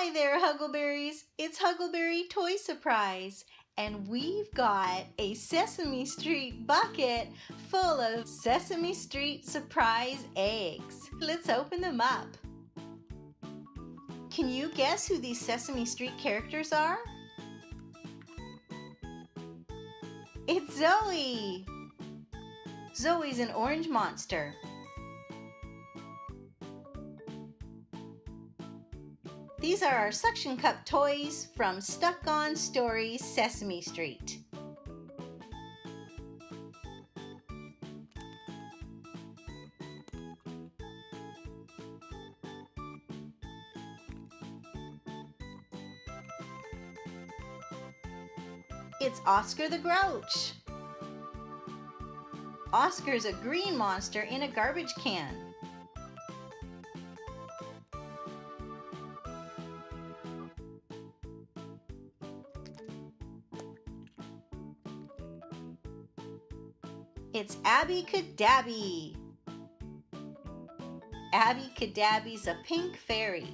Hi there, HuggleBerries. It's HuggleBerry Toys Surprise, and we've got a Sesame Street bucket full of Sesame Street surprise eggs. Let's open them up. Can you guess who these Sesame Street characters are? It's Zoe! Zoe's an orange monster. These are our suction cup toys from Stuck On Stories Sesame Street. It's Oscar the Grouch. Oscar's a green monster in a garbage can. It's Abby Cadabby. Abby Cadabby's a pink fairy.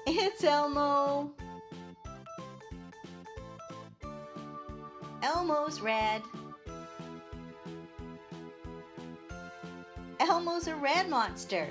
It's Elmo. Elmo's red. Elmo's a red monster.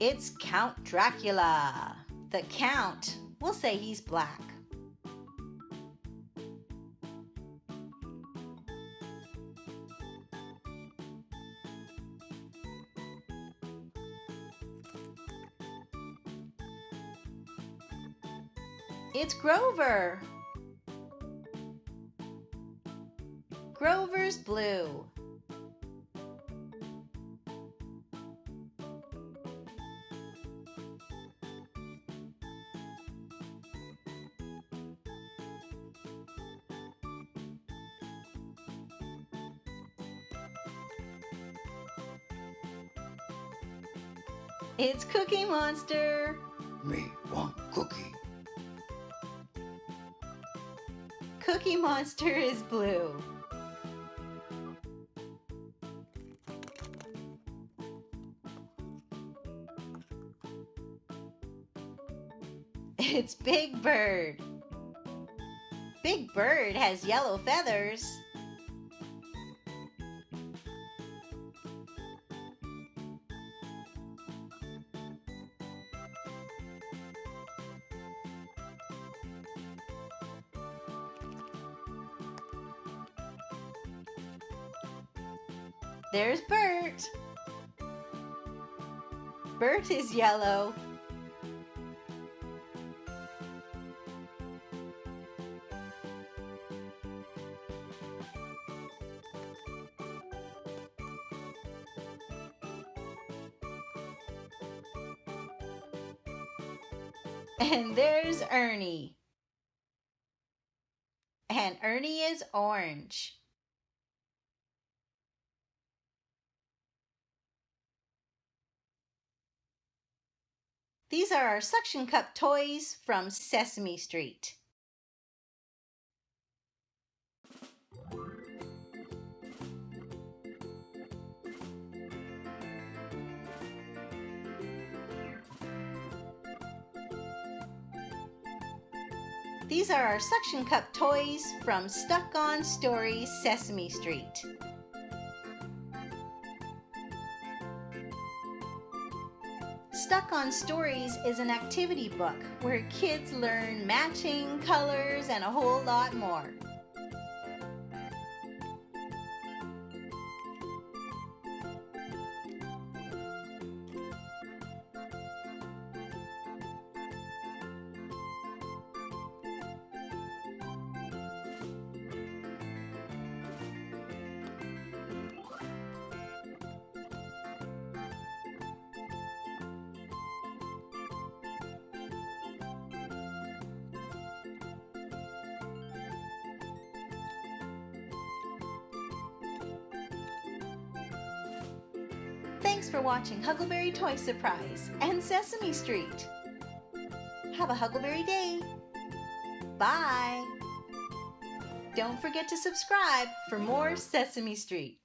It's Count Dracula. The Count, we'll say he's black. It's Grover. Grover's blue. It's Cookie Monster. Me want cookie. Cookie Monster is blue. It's Big Bird. Big Bird has yellow feathers. There's Bert. Bert is yellow. And there's Ernie. And Ernie is orange. These are our suction cup toys from Sesame Street. These are our suction cup toys from Stuck On Stories Sesame Street. Stuck On Stories is an activity book where kids learn matching, colors, and a whole lot more. Thanks for watching HuggleBerry Toys Surprise and Sesame Street. Have a HuggleBerry day. Bye. Don't forget to subscribe for more Sesame Street.